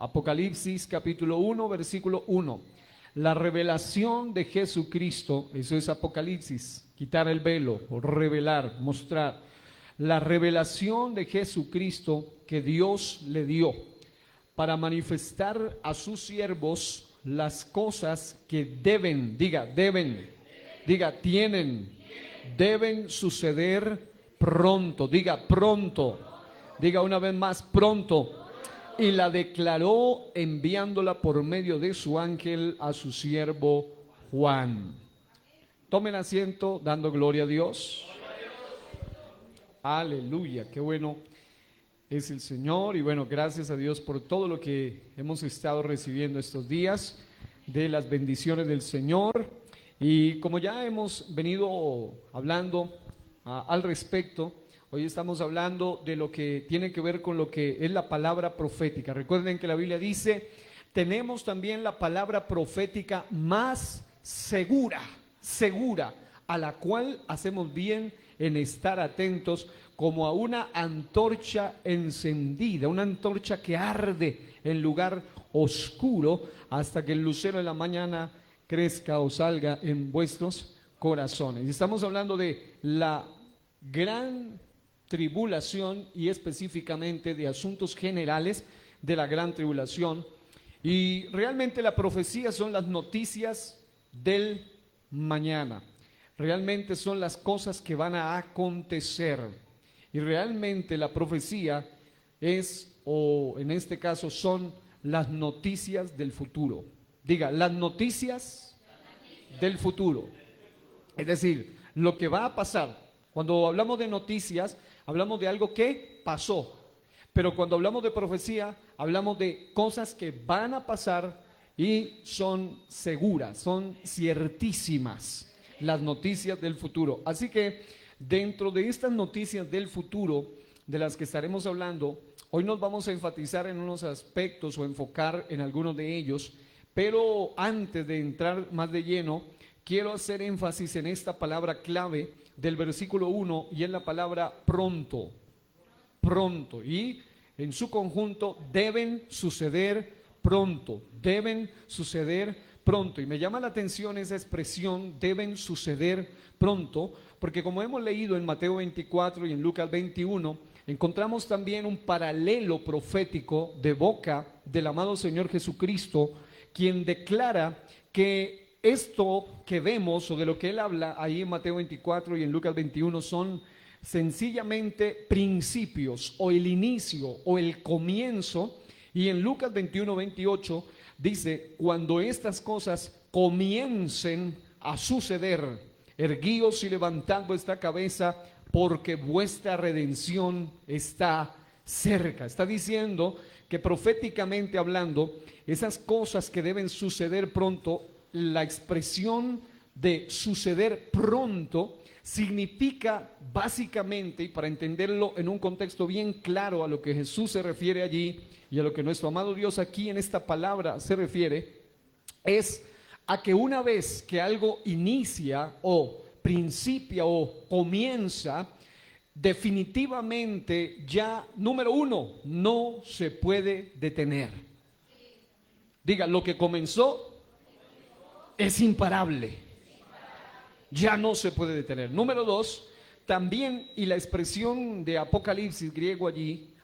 Apocalipsis capítulo 1, versículo 1. La revelación de Jesucristo, eso es Apocalipsis, quitar el velo, o revelar, mostrar. La revelación de Jesucristo que Dios le dio para manifestar a sus siervos las cosas que deben, diga, tienen, deben suceder pronto, diga pronto, diga una vez más pronto. Y la declaró enviándola por medio de su ángel a su siervo Juan. Tomen asiento dando gloria a Dios. Aleluya, qué bueno es el Señor. Y bueno, gracias a Dios por todo lo que hemos estado recibiendo estos días, de las bendiciones del Señor. Y como ya hemos venido hablando al respecto, hoy estamos hablando de lo que tiene que ver con lo que es la palabra profética. Recuerden que la Biblia dice, tenemos también la palabra profética más segura, a la cual hacemos bien en estar atentos como a una antorcha encendida, una antorcha que arde en lugar oscuro hasta que el lucero de la mañana crezca o salga en vuestros corazones. Y estamos hablando de la gran tribulación y específicamente de asuntos generales de la gran tribulación. Y realmente la profecía son las noticias del mañana. Realmente son las cosas que van a acontecer. Y realmente la profecía es, o en este caso son las noticias del futuro. Diga, las noticias del futuro. Es decir, lo que va a pasar. Cuando hablamos de noticias, hablamos de algo que pasó. Pero cuando hablamos de profecía, hablamos de cosas que van a pasar y son seguras, son ciertísimas. Las noticias del futuro. Así que dentro de estas noticias del futuro de las que estaremos hablando, hoy nos vamos a enfatizar en unos aspectos o enfocar en algunos de ellos, pero antes de entrar más de lleno, quiero hacer énfasis en esta palabra clave del versículo 1 y en la palabra pronto, pronto, y en su conjunto deben suceder pronto, deben suceder pronto. Y me llama la atención esa expresión, deben suceder pronto, porque como hemos leído en Mateo 24 y en Lucas 21, encontramos también un paralelo profético de boca del amado Señor Jesucristo, quien declara que esto que vemos o de lo que él habla ahí en Mateo 24 y en Lucas 21 son sencillamente principios o el inicio o el comienzo. Y en Lucas 21, 28 dice, cuando estas cosas comiencen a suceder, erguíos y levantad vuestra cabeza, porque vuestra redención está cerca. Está diciendo que proféticamente hablando, esas cosas que deben suceder pronto, la expresión de suceder pronto significa básicamente, y para entenderlo en un contexto bien claro a lo que Jesús se refiere allí y a lo que nuestro amado Dios aquí en esta palabra se refiere, es a que una vez que algo inicia o principia o comienza, definitivamente ya, número uno, no se puede detener. Diga, lo que comenzó es imparable, ya no se puede detener. Número dos, también, y la expresión de Apocalipsis griego allí,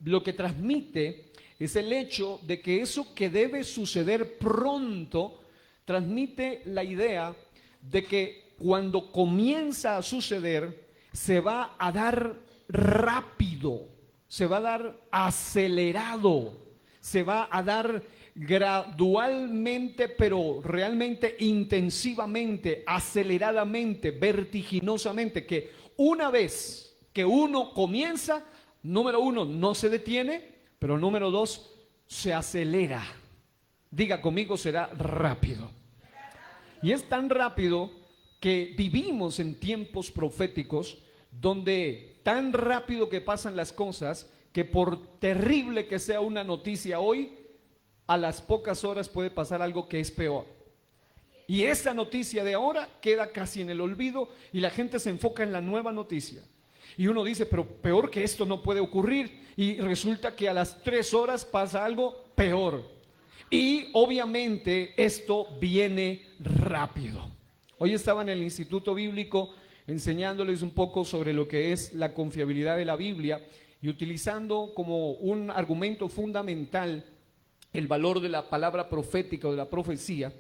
lo que transmite es el hecho de que eso que debe suceder pronto, transmite la idea de que cuando comienza a suceder, se va a dar rápido, se va a dar acelerado, se va a dar gradualmente, pero realmente intensivamente, aceleradamente, vertiginosamente, que una vez que uno comienza, número uno, no se detiene, pero número dos, se acelera. Diga conmigo, será rápido. Y es tan rápido que vivimos en tiempos proféticos donde tan rápido que pasan las cosas, que por terrible que sea una noticia hoy, a las pocas horas puede pasar algo que es peor. Y esa noticia de ahora queda casi en el olvido y la gente se enfoca en la nueva noticia. y uno dice, pero peor que esto no puede ocurrir, y resulta que a las 3 horas pasa algo peor. Y obviamente esto viene rápido. Hoy estaba en el Instituto Bíblico enseñándoles un poco sobre lo que es la confiabilidad de la Biblia y utilizando como un argumento fundamental el valor de la palabra profética o de la profecía.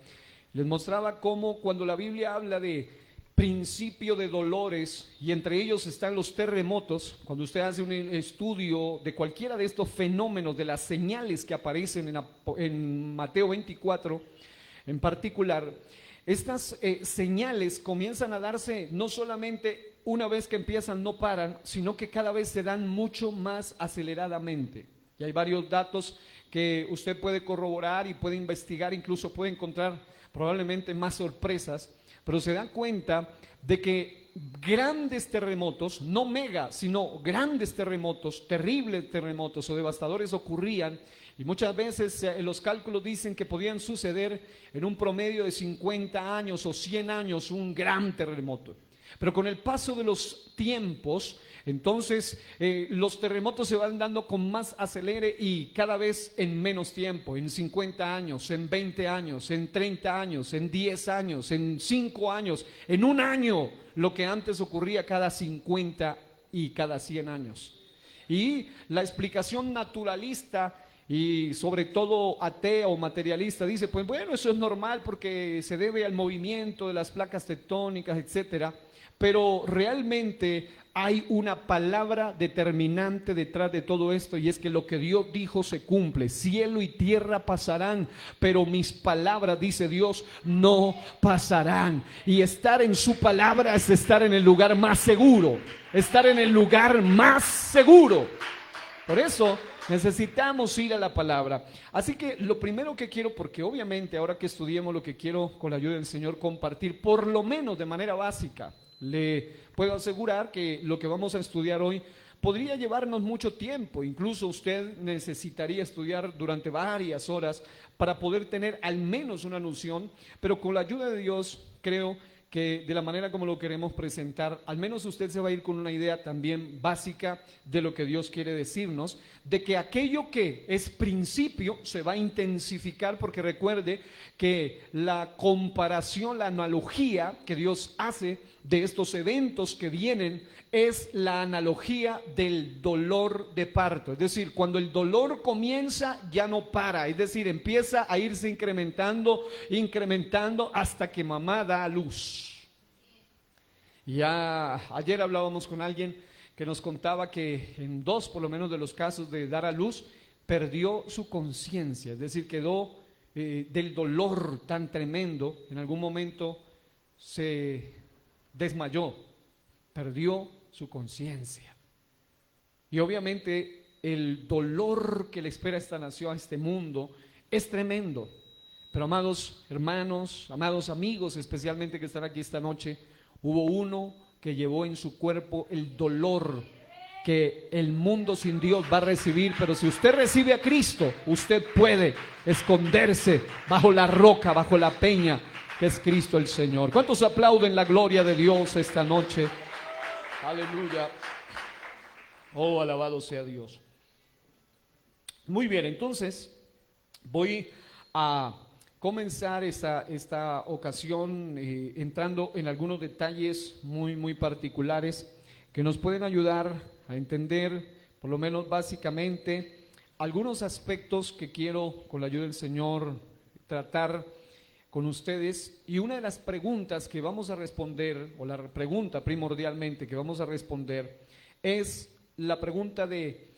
Les mostraba cómo cuando la Biblia habla de principio de dolores, y entre ellos están los terremotos, cuando usted hace un estudio de cualquiera de estos fenómenos, de las señales que aparecen en Mateo 24 en particular, estas señales comienzan a darse no solamente una vez que empiezan, no paran, sino que cada vez se dan mucho más aceleradamente. Y hay varios datos que usted puede corroborar y puede investigar, incluso puede encontrar probablemente más sorpresas, pero se dan cuenta de que grandes terremotos, no mega, sino grandes terremotos, terribles terremotos o devastadores ocurrían, y muchas veces los cálculos dicen que podían suceder en un promedio de 50 años o 100 años un gran terremoto. Pero con el paso de los tiempos, entonces los terremotos se van dando con más acelere y cada vez en menos tiempo, en 50 años, en 20 años, en 30 años, en 10 años, en 5 años, en un año, lo que antes ocurría cada 50 y cada 100 años. Y la explicación naturalista y sobre todo atea o materialista dice, pues bueno, eso es normal porque se debe al movimiento de las placas tectónicas, etcétera. Pero realmente hay una palabra determinante detrás de todo esto, y es que lo que Dios dijo se cumple. Cielo y tierra pasarán, pero mis palabras, dice Dios, no pasarán. Y estar en su palabra es estar en el lugar más seguro, estar en el lugar más seguro. Por eso necesitamos ir a la palabra. Así que lo primero que quiero, porque obviamente ahora que estudiemos lo que quiero con la ayuda del Señor compartir, por lo menos de manera básica, le puedo asegurar que lo que vamos a estudiar hoy podría llevarnos mucho tiempo. Incluso usted necesitaría estudiar durante varias horas para poder tener al menos una noción, pero con la ayuda de Dios creo que de la manera como lo queremos presentar, al menos usted se va a ir con una idea también básica de lo que Dios quiere decirnos, de que aquello que es principio se va a intensificar, porque recuerde que la comparación, la analogía que Dios hace de estos eventos que vienen es la analogía del dolor de parto. Es decir, cuando el dolor comienza ya no para, es decir, empieza a irse incrementando hasta que mamá da a luz. Ya ayer hablábamos con alguien que nos contaba que en 2 por lo menos de los casos de dar a luz perdió su conciencia, es decir, quedó del dolor tan tremendo, en algún momento se desmayó, perdió su conciencia. Y obviamente el dolor que le espera a esta nación, a este mundo, es tremendo. Pero amados hermanos, amados amigos, especialmente que están aquí esta noche, hubo uno que llevó en su cuerpo el dolor que el mundo sin Dios va a recibir. Pero si usted recibe a Cristo, usted puede esconderse bajo la roca, bajo la peña, que es Cristo el Señor. ¿Cuántos aplauden la gloria de Dios esta noche? Aleluya. Oh, alabado sea Dios. Muy bien, entonces voy a comenzar esta ocasión entrando en algunos detalles muy particulares que nos pueden ayudar a entender, por lo menos básicamente, algunos aspectos que quiero, con la ayuda del Señor, tratar con ustedes. Y una de las preguntas que vamos a responder, o la pregunta primordialmente que vamos a responder, es la pregunta de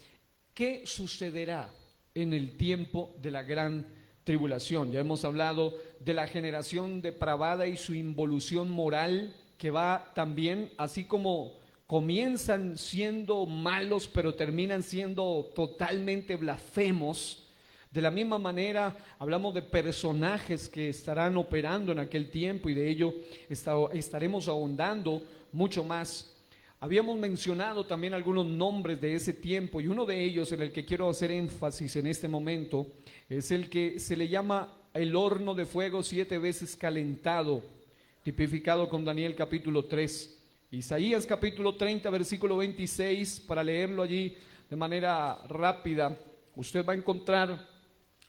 ¿qué sucederá en el tiempo de la gran tribulación? Ya hemos hablado de la generación depravada y su involución moral, que va también, así como comienzan siendo malos pero terminan siendo totalmente blasfemos. De la misma manera hablamos de personajes que estarán operando en aquel tiempo, y de ello estaremos ahondando mucho más. Habíamos mencionado también algunos nombres de ese tiempo, y uno de ellos en el que quiero hacer énfasis en este momento es el que se le llama el horno de fuego 7 veces calentado, tipificado con Daniel capítulo 3. Isaías capítulo 30, versículo 26, para leerlo allí de manera rápida. Usted va a encontrar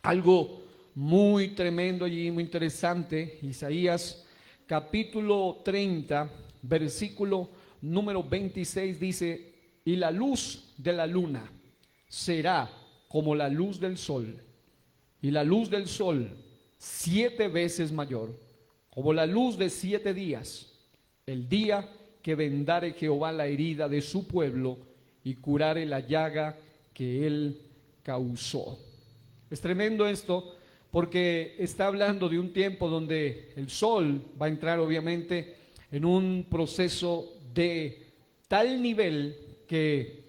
algo muy tremendo allí, muy interesante. Isaías capítulo 30, versículo número 26 dice: y la luz de la luna será como la luz del sol, y la luz del sol 7 veces mayor, como la luz de 7 días, el día que vendare Jehová la herida de su pueblo y curare la llaga que él causó. Es tremendo esto, porque está hablando de un tiempo donde el sol va a entrar obviamente en un proceso de tal nivel que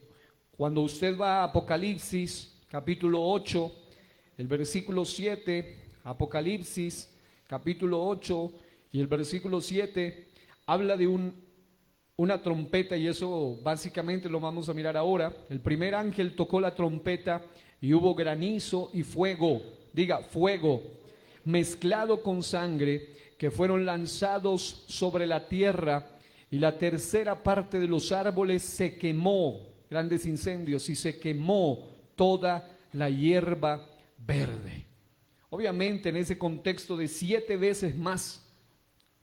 cuando usted va a Apocalipsis capítulo 8, el versículo 7, Apocalipsis capítulo 8 y el versículo 7, habla de una trompeta, y eso básicamente lo vamos a mirar ahora. El primer ángel tocó la trompeta y hubo granizo y fuego, diga fuego, mezclado con sangre, que fueron lanzados sobre la tierra, y la tercera parte de los árboles se quemó, grandes incendios, y se quemó toda la hierba verde. Obviamente en ese contexto de 7 veces más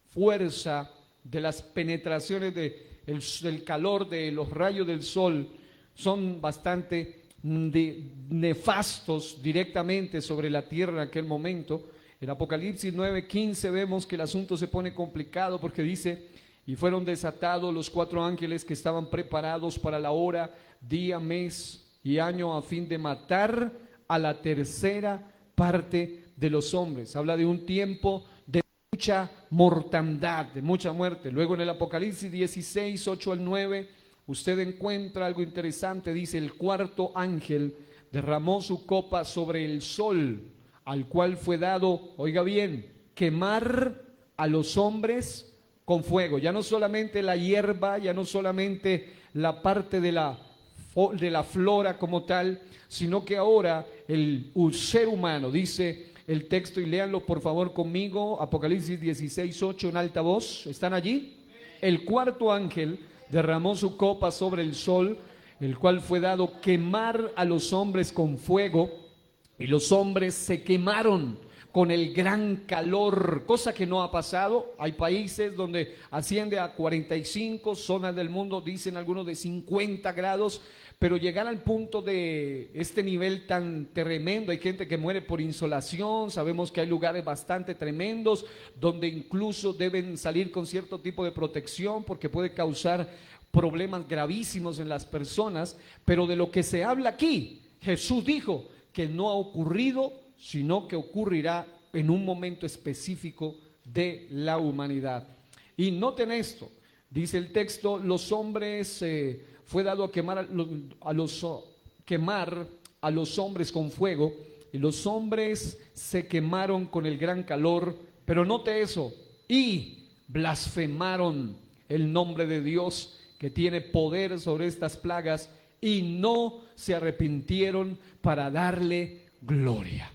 fuerza de las penetraciones del calor de los rayos del sol, son bastante nefastos directamente sobre la tierra en aquel momento. En Apocalipsis 9:15 vemos que el asunto se pone complicado, porque dice: y fueron desatados los 4 ángeles que estaban preparados para la hora, día, mes y año, a fin de matar a la tercera parte de los hombres. Habla de un tiempo de mucha mortandad, de mucha muerte. Luego en el Apocalipsis 16, 8 al 9, usted encuentra algo interesante. Dice: el cuarto ángel derramó su copa sobre el sol, al cual fue dado, oiga bien, quemar a los hombres con fuego. Ya no solamente la hierba, ya no solamente la parte de la flora como tal, sino que ahora el ser humano, dice el texto, y léanlo por favor conmigo, Apocalipsis 16, 8 en alta voz. ¿Están allí? El cuarto ángel derramó su copa sobre el sol, el cual fue dado quemar a los hombres con fuego, y los hombres se quemaron con el gran calor, cosa que no ha pasado. Hay países donde asciende a 45, zonas del mundo dicen algunos de 50 grados, pero llegar al punto de este nivel tan tremendo, hay gente que muere por insolación. Sabemos que hay lugares bastante tremendos donde incluso deben salir con cierto tipo de protección, porque puede causar problemas gravísimos en las personas. Pero de lo que se habla aquí, Jesús dijo que no ha ocurrido, sino que ocurrirá en un momento específico de la humanidad. Y noten esto, dice el texto: los hombres, fue dado a quemar a los hombres con fuego, y los hombres se quemaron con el gran calor. Pero note eso: y blasfemaron el nombre de Dios, que tiene poder sobre estas plagas, y no se arrepintieron para darle gloria.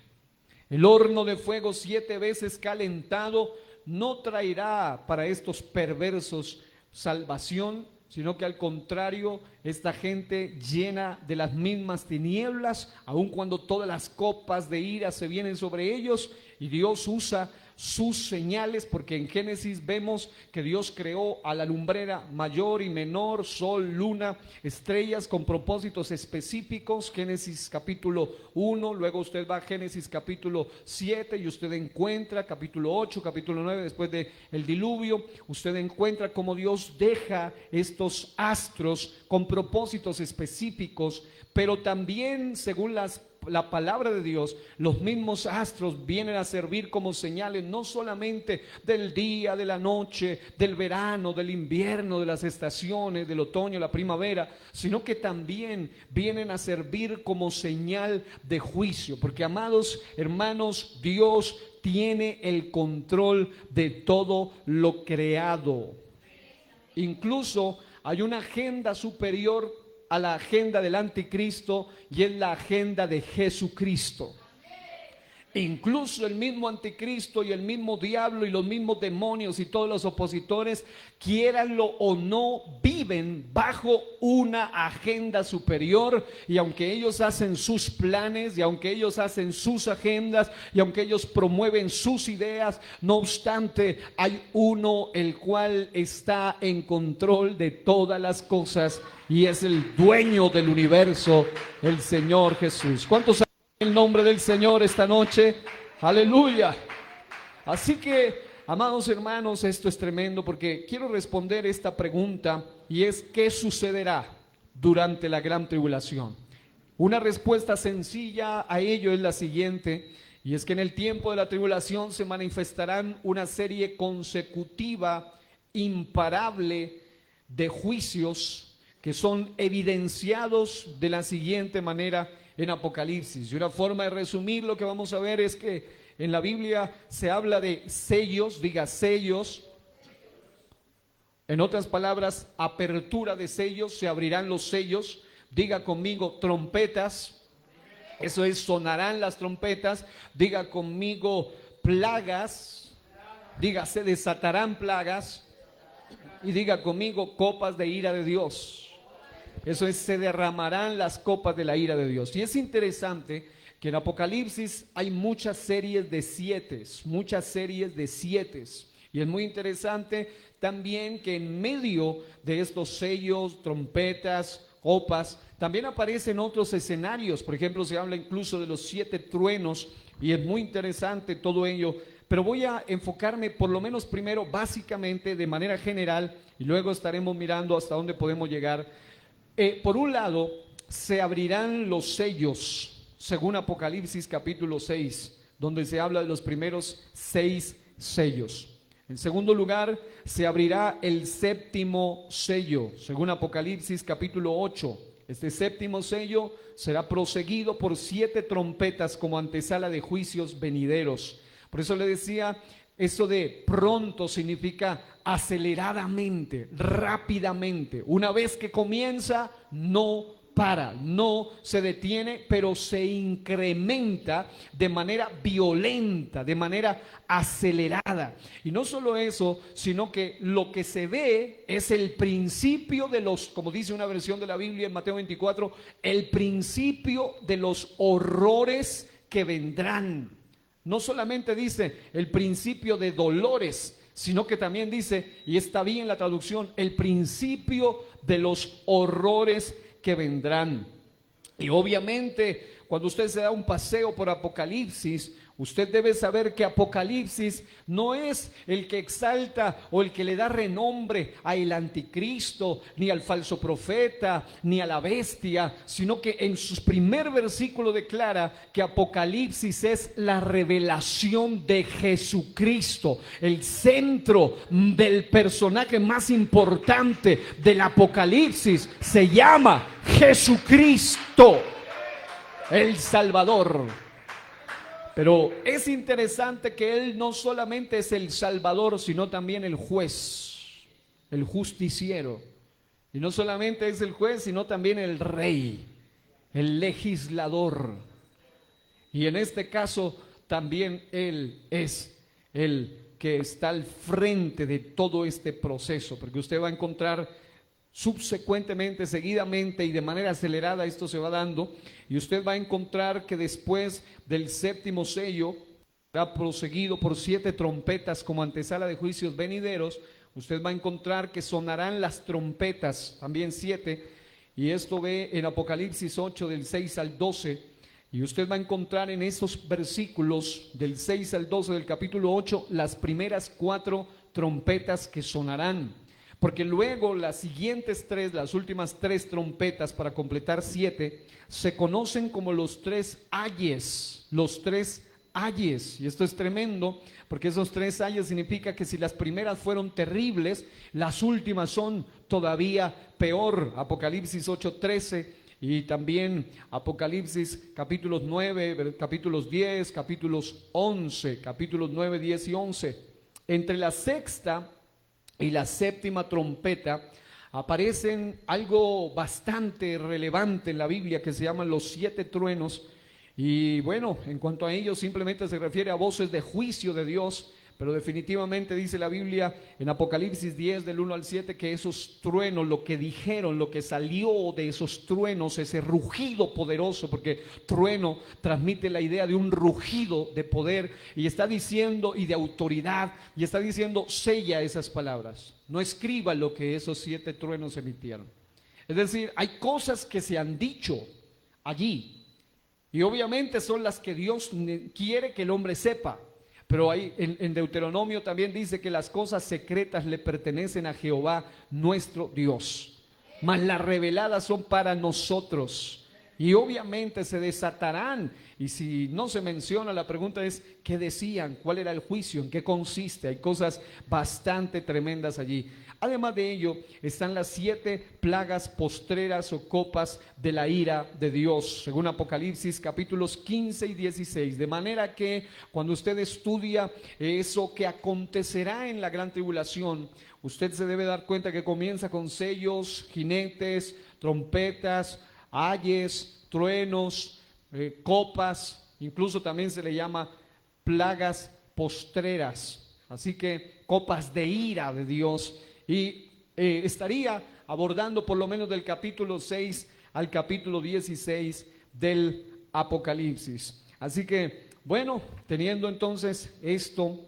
El horno de fuego 7 veces calentado no traerá para estos perversos salvación, sino que al contrario, esta gente llena de las mismas tinieblas, aun cuando todas las copas de ira se vienen sobre ellos, y Dios usa sus señales, porque en Génesis vemos que Dios creó a la lumbrera mayor y menor, sol, luna, estrellas con propósitos específicos. Génesis capítulo 1, luego usted va a Génesis capítulo 7 y usted encuentra capítulo 8, capítulo 9, después del diluvio, usted encuentra cómo Dios deja estos astros con propósitos específicos. Pero también, según la palabra de Dios, los mismos astros vienen a servir como señales, no solamente del día, de la noche, del verano, del invierno, de las estaciones, del otoño, la primavera, sino que también vienen a servir como señal de juicio. Porque, amados hermanos, Dios tiene el control de todo lo creado. Incluso hay una agenda superior a la agenda del anticristo, y es la agenda de Jesucristo. Incluso el mismo anticristo y el mismo diablo y los mismos demonios y todos los opositores, quiéranlo o no, viven bajo una agenda superior, y aunque ellos hacen sus planes y aunque ellos hacen sus agendas y aunque ellos promueven sus ideas, no obstante hay uno el cual está en control de todas las cosas y es el dueño del universo, el Señor Jesús. ¿Cuántos saben el nombre del Señor esta noche? Aleluya. Así que, amados hermanos, esto es tremendo porque quiero responder esta pregunta, y es: ¿qué sucederá durante la gran tribulación? Una respuesta sencilla a ello es la siguiente, y es que en el tiempo de la tribulación se manifestarán una serie consecutiva, imparable de juicios que son evidenciados de la siguiente manera en Apocalipsis. Y una forma de resumir lo que vamos a ver es que en la Biblia se habla de sellos, diga sellos. En otras palabras, apertura de sellos, se abrirán los sellos. Diga conmigo trompetas, eso es, sonarán las trompetas. Diga conmigo plagas, diga se desatarán plagas. Y diga conmigo copas de ira de Dios. Eso es, se derramarán las copas de la ira de Dios. Y es interesante que en Apocalipsis hay muchas series de siete, y es muy interesante también que en medio de estos sellos, trompetas, copas, también aparecen otros escenarios. Por ejemplo, se habla incluso de los 7 truenos, y es muy interesante todo ello, pero voy a enfocarme por lo menos primero básicamente de manera general, y luego estaremos mirando hasta dónde podemos llegar. Por un lado, se abrirán los sellos, según Apocalipsis capítulo 6, donde se habla de los primeros 6 sellos. En segundo lugar, se abrirá el séptimo sello, según Apocalipsis capítulo 8. Este séptimo sello será proseguido por 7 trompetas como antesala de juicios venideros. Por eso le decía, eso de pronto significa aceleradamente, rápidamente. Una vez que comienza, no para, no se detiene, pero se incrementa de manera violenta, de manera acelerada. Y no solo eso, sino que lo que se ve es el principio de los, como dice una versión de la Biblia en Mateo 24, el principio de los horrores que vendrán. No solamente dice el principio de dolores, sino que también dice, y está bien la traducción, el principio de los horrores que vendrán. Y obviamente, cuando usted se da un paseo por Apocalipsis, usted debe saber que Apocalipsis no es el que exalta o el que le da renombre al anticristo, ni al falso profeta, ni a la bestia, sino que en su primer versículo declara que Apocalipsis es la revelación de Jesucristo. El centro del personaje más importante del Apocalipsis se llama Jesucristo, el Salvador. Pero es interesante que Él no solamente es el Salvador, sino también el juez, el justiciero. Y no solamente es el juez, sino también el rey, el legislador. Y en este caso también Él es el que está al frente de todo este proceso, porque usted va a encontrar subsecuentemente, seguidamente y de manera acelerada, esto se va dando, y usted va a encontrar que después del séptimo sello será proseguido por 7 trompetas como antesala de juicios venideros. Usted va a encontrar que sonarán las trompetas, también 7, y esto ve en Apocalipsis 8 del 6 al 12, y usted va a encontrar en esos versículos del 6 al 12 del capítulo 8 las primeras 4 trompetas que sonarán. Porque luego las siguientes 3, las últimas 3 trompetas para completar 7, se conocen como los 3 ayes, los 3 ayes. Y esto es tremendo, porque esos 3 ayes significa que si las primeras fueron terribles, las últimas son todavía peor. Apocalipsis 8:13 y también Apocalipsis capítulos 9, capítulos 10, capítulos 11, capítulos 9, 10 y 11. Entre la sexta y la séptima trompeta aparecen algo bastante relevante en la Biblia que se llaman los 7 truenos, Y bueno, en cuanto a ello, simplemente se refiere a voces de juicio de Dios, pero definitivamente dice la Biblia en Apocalipsis 10 del 1 al 7 que esos truenos, lo que dijeron, lo que salió de esos truenos, ese rugido poderoso, porque trueno transmite la idea de un rugido de poder, y está diciendo, y de autoridad, y está diciendo: sella esas palabras, no escriba lo que esos 7 truenos emitieron. Es decir, hay cosas que se han dicho allí, y obviamente son las que Dios quiere que el hombre sepa. Pero ahí en Deuteronomio también dice que las cosas secretas le pertenecen a Jehová nuestro Dios, mas las reveladas son para nosotros. Y obviamente se desatarán. Y si no se menciona, la pregunta es: ¿qué decían? ¿Cuál era el juicio? ¿En qué consiste? Hay cosas bastante tremendas allí. Además de ello, están las 7 plagas postreras o copas de la ira de Dios, según Apocalipsis capítulos 15 y 16. De manera que cuando usted estudia eso que acontecerá en la gran tribulación, usted se debe dar cuenta que comienza con sellos, jinetes, trompetas, ayes, truenos, copas, incluso también se le llama plagas postreras. Así que copas de ira de Dios. Y estaría abordando por lo menos del capítulo 6 al capítulo 16 del Apocalipsis. Así que, bueno, teniendo entonces esto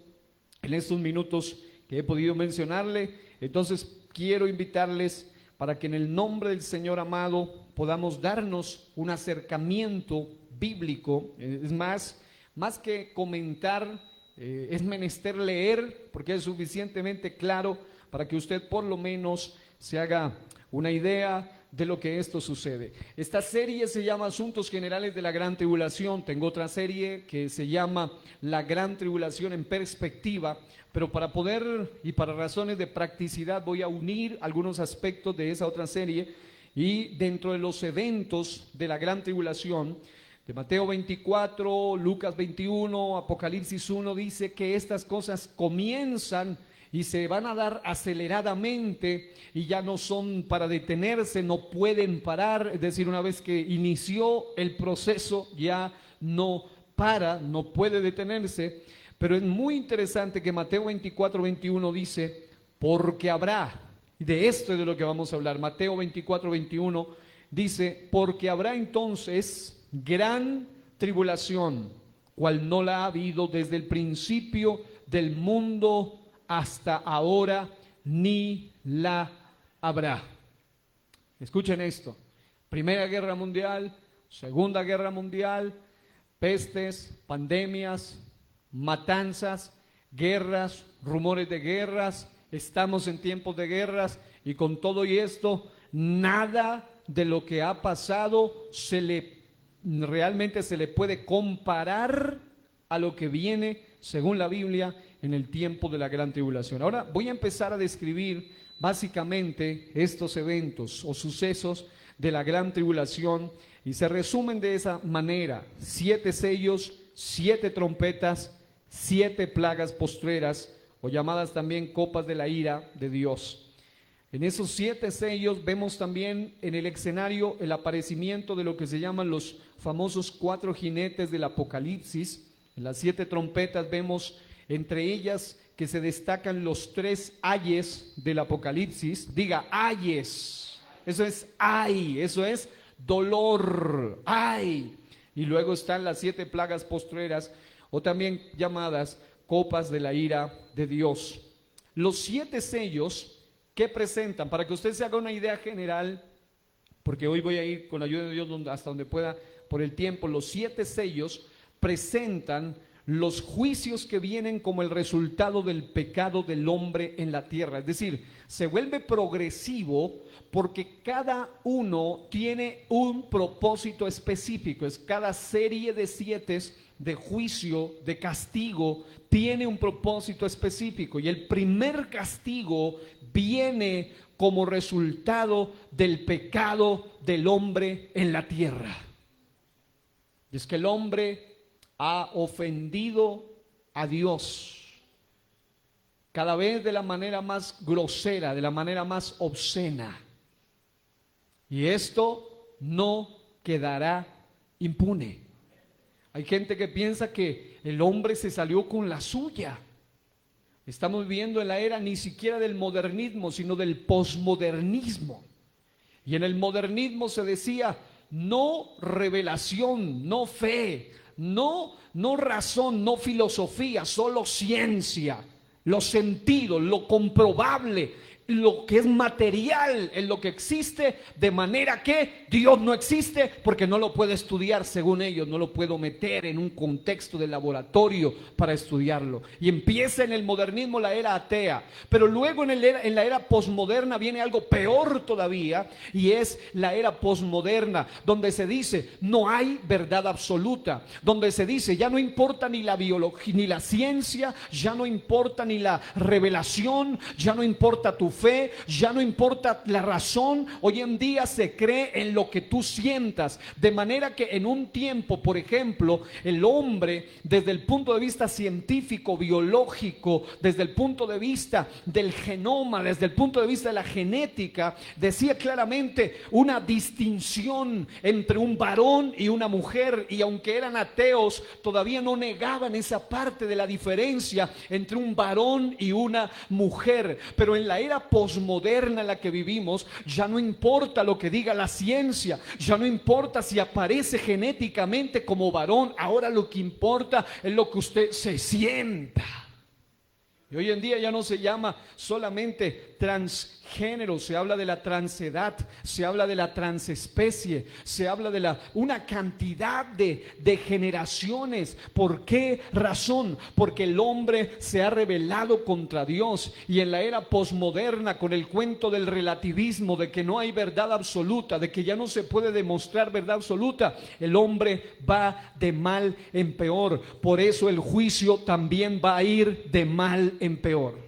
en estos minutos que he podido mencionarle, entonces quiero invitarles para que en el nombre del Señor amado podamos darnos un acercamiento bíblico. Es más que comentar, es menester leer, porque es suficientemente claro para que usted por lo menos se haga una idea de lo que esto sucede. Esta serie se llama Asuntos Generales de la Gran Tribulación. Tengo otra serie que se llama La Gran Tribulación en Perspectiva, pero para poder y para razones de practicidad voy a unir algunos aspectos de esa otra serie. Y dentro de los eventos de la Gran Tribulación, de Mateo 24, Lucas 21, Apocalipsis 1, dice que estas cosas comienzan y se van a dar aceleradamente, y ya no son para detenerse, no pueden parar. Es decir, una vez que inició el proceso ya no para, no puede detenerse. Pero es muy interesante que Mateo 24, 21 dice: porque habrá, y de esto es de lo que vamos a hablar. Mateo 24, 21 dice: porque habrá entonces gran tribulación, cual no la ha habido desde el principio del mundo hasta ahora, ni la habrá. Escuchen esto: Primera Guerra Mundial, Segunda Guerra Mundial, pestes, pandemias, matanzas, guerras, rumores de guerras. Estamos en tiempos de guerras, y con todo y esto, nada de lo que ha pasado realmente se le puede comparar a lo que viene, según la Biblia, en el tiempo de la gran tribulación. Ahora voy a empezar a describir básicamente estos eventos o sucesos de la gran tribulación, y se resumen de esa manera: 7 sellos, 7 trompetas, 7 plagas postreras, o llamadas también copas de la ira de Dios. En esos 7 sellos vemos también en el escenario el aparecimiento de lo que se llaman los famosos 4 jinetes del Apocalipsis. En las 7 trompetas vemos entre ellas que se destacan los 3 ayes del Apocalipsis. Diga: ayes. Eso es ay, eso es dolor, ay. Y luego están las 7 plagas postreras, o también llamadas copas de la ira de Dios. Los 7 sellos que presentan, para que usted se haga una idea general, porque hoy voy a ir con la ayuda de Dios hasta donde pueda por el tiempo. Los 7 sellos presentan los juicios que vienen como el resultado del pecado del hombre en la tierra. Es decir, se vuelve progresivo porque cada uno tiene un propósito específico. Es cada serie de 7 de juicio, de castigo, tiene un propósito específico. Y el primer castigo viene como resultado del pecado del hombre en la tierra. Y es que el hombre ha ofendido a Dios, cada vez de la manera más grosera, de la manera más obscena. Y esto no quedará impune. Hay gente que piensa que el hombre se salió con la suya. Estamos viviendo en la era ni siquiera del modernismo, sino del posmodernismo. Y en el modernismo se decía, no revelación, no fe, no razón, no filosofía, solo ciencia, los sentidos, lo comprobable, lo que es material en lo que existe, de manera que Dios no existe porque no lo puedo estudiar según ellos, no lo puedo meter en un contexto de laboratorio para estudiarlo. Y empieza en el modernismo la era atea, pero luego en la era posmoderna viene algo peor todavía, y es la era posmoderna, donde se dice no hay verdad absoluta, donde se dice ya no importa ni la biología ni la ciencia, ya no importa ni la revelación, ya no importa tu fe, ya no importa la razón. Hoy en día se cree en lo que tú sientas, de manera que en un tiempo, por ejemplo, el hombre desde el punto de vista científico, biológico, desde el punto de vista del genoma, desde el punto de vista de la genética, decía claramente una distinción entre un varón y una mujer, y aunque eran ateos, todavía no negaban esa parte de la diferencia entre un varón y una mujer. Pero en la era posmoderna en la que vivimos, ya no importa lo que diga la ciencia, ya no importa si aparece genéticamente como varón, ahora lo que importa es lo que usted se sienta. Y hoy en día ya no se llama solamente transgénero, se habla de la transedad, se habla de la transespecie, se habla de una cantidad de generaciones. ¿Por qué razón? Porque el hombre se ha rebelado contra Dios, y en la era posmoderna, con el cuento del relativismo, de que no hay verdad absoluta, de que ya no se puede demostrar verdad absoluta, el hombre va de mal en peor. Por eso el juicio también va a ir de mal en peor.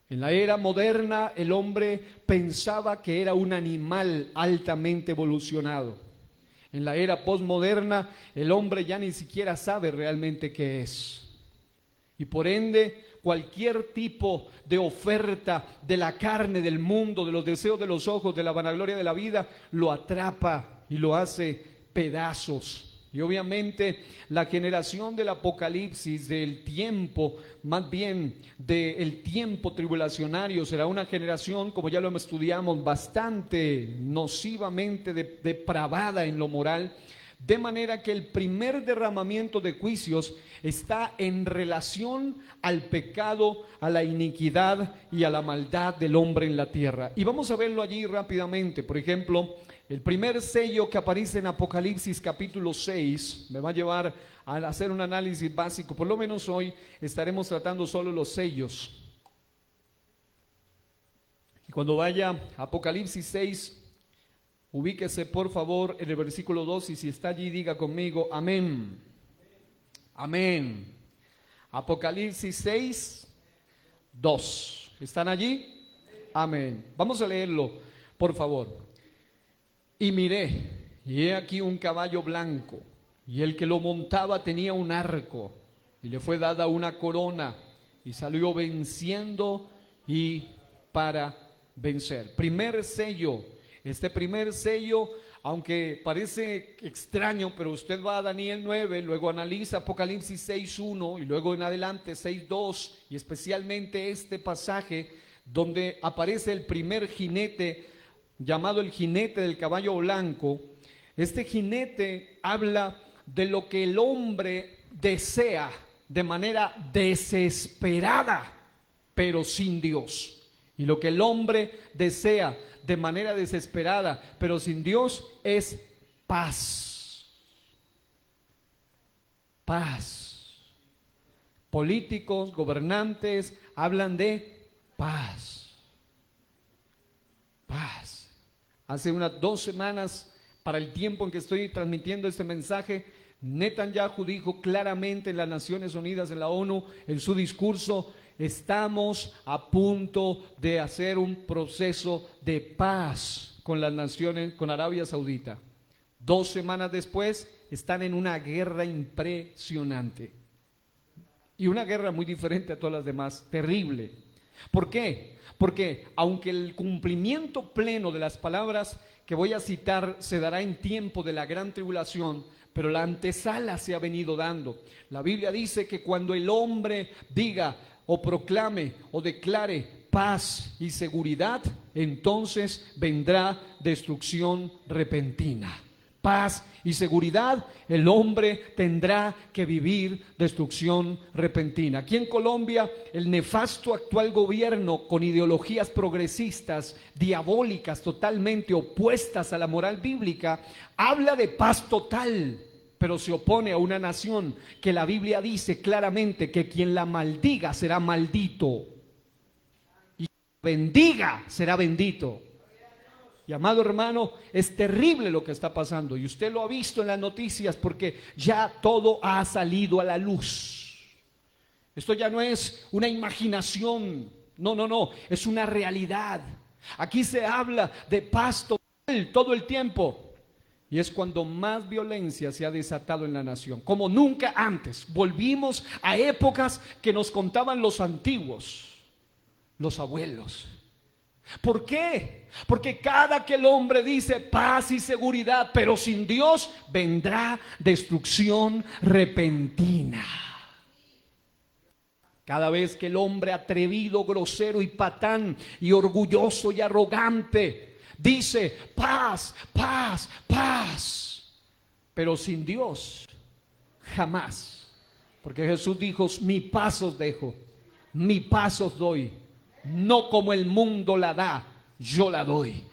En la era moderna el hombre pensaba que era un animal altamente evolucionado. En la era posmoderna el hombre ya ni siquiera sabe realmente qué es. Y por ende cualquier tipo de oferta de la carne, del mundo, de los deseos de los ojos, de la vanagloria de la vida, lo atrapa y lo hace pedazos. Y obviamente la generación del Apocalipsis, del tiempo, más bien del tiempo tribulacionario, será una generación, como ya lo estudiamos, bastante nocivamente depravada en lo moral, de manera que el primer derramamiento de juicios está en relación al pecado, a la iniquidad y a la maldad del hombre en la tierra. Y vamos a verlo allí rápidamente. Por ejemplo, el primer sello que aparece en Apocalipsis capítulo 6 me va a llevar a hacer un análisis básico. Por lo menos hoy estaremos tratando solo los sellos. Y cuando vaya a Apocalipsis 6, ubíquese por favor en el versículo 2, y si está allí diga conmigo amén. Amén. Apocalipsis 6, 2. ¿Están allí? Amén. Vamos a leerlo, por favor. Y miré, y he aquí un caballo blanco, y el que lo montaba tenía un arco, y le fue dada una corona, y salió venciendo y para vencer. Primer sello. Este primer sello, aunque parece extraño, pero usted va a Daniel 9, luego analiza Apocalipsis 6.1 y luego en adelante 6.2, y especialmente este pasaje donde aparece el primer jinete, llamado el jinete del caballo blanco. Este jinete habla de lo que el hombre desea de manera desesperada, pero sin Dios. Y lo que el hombre desea de manera desesperada, pero sin Dios, es paz. Paz. Políticos, gobernantes hablan de paz. Paz. Hace unas 2 semanas, para el tiempo en que estoy transmitiendo este mensaje, Netanyahu dijo claramente en las Naciones Unidas, en la ONU, en su discurso: estamos a punto de hacer un proceso de paz con las naciones, con Arabia Saudita. 2 semanas después están en una guerra impresionante, y una guerra muy diferente a todas las demás, terrible. ¿Por qué? Porque aunque el cumplimiento pleno de las palabras que voy a citar se dará en tiempo de la gran tribulación, pero la antesala se ha venido dando. La Biblia dice que cuando el hombre diga o proclame o declare paz y seguridad, entonces vendrá destrucción repentina. Paz y seguridad, el hombre tendrá que vivir destrucción repentina. Aquí en Colombia, el nefasto actual gobierno con ideologías progresistas, diabólicas, totalmente opuestas a la moral bíblica, habla de paz total, pero se opone a una nación que la Biblia dice claramente que quien la maldiga será maldito y bendiga será bendito. Y amado hermano, es terrible lo que está pasando y usted lo ha visto en las noticias porque ya todo ha salido a la luz. Esto ya no es una imaginación, no, es una realidad. Aquí se habla de paz total todo el tiempo y es cuando más violencia se ha desatado en la nación, como nunca antes. Volvimos a épocas que nos contaban los antiguos, los abuelos. ¿Por qué? Porque cada que el hombre dice paz y seguridad, pero sin Dios, vendrá destrucción repentina. Cada vez que el hombre atrevido, grosero y patán y orgulloso y arrogante dice paz, paz, paz, pero sin Dios, jamás. Porque Jesús dijo, mi paz os dejo, mi paz os doy. No como el mundo la da, yo la doy.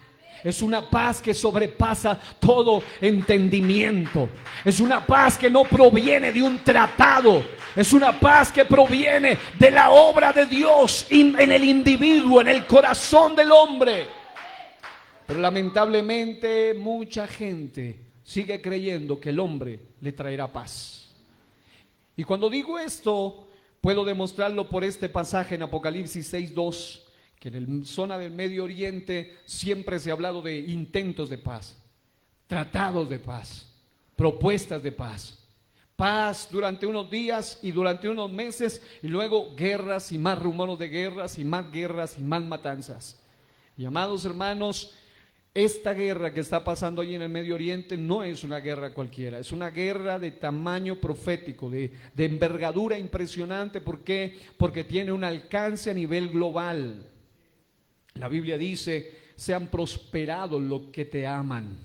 Es una paz que sobrepasa todo entendimiento. Es una paz que no proviene de un tratado. Es una paz que proviene de la obra de Dios en el individuo, en el corazón del hombre. Pero lamentablemente mucha gente sigue creyendo que el hombre le traerá paz. Y cuando digo esto, puedo demostrarlo por este pasaje en Apocalipsis 6:2, que en la zona del Medio Oriente siempre se ha hablado de intentos de paz, tratados de paz, propuestas de paz. Paz durante unos días y durante unos meses y luego guerras y más rumores de guerras y más matanzas. Y amados hermanos, esta guerra que está pasando allí en el Medio Oriente no es una guerra cualquiera, es una guerra de tamaño profético, de envergadura impresionante. ¿Por qué? Porque tiene un alcance a nivel global. La Biblia dice, sean prosperados los que te aman.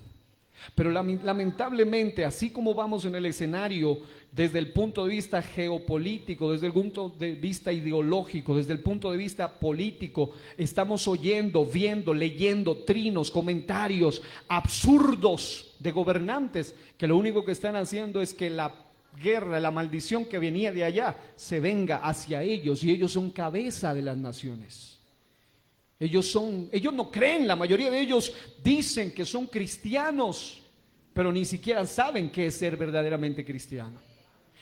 Pero lamentablemente, así como vamos en el escenario desde el punto de vista geopolítico, desde el punto de vista ideológico, desde el punto de vista político, estamos oyendo, viendo, leyendo trinos, comentarios absurdos de gobernantes que lo único que están haciendo es que la guerra, la maldición que venía de allá se venga hacia ellos, y ellos son cabeza de las naciones. Ellos no creen, la mayoría de ellos dicen que son cristianos, pero ni siquiera saben qué es ser verdaderamente cristiano.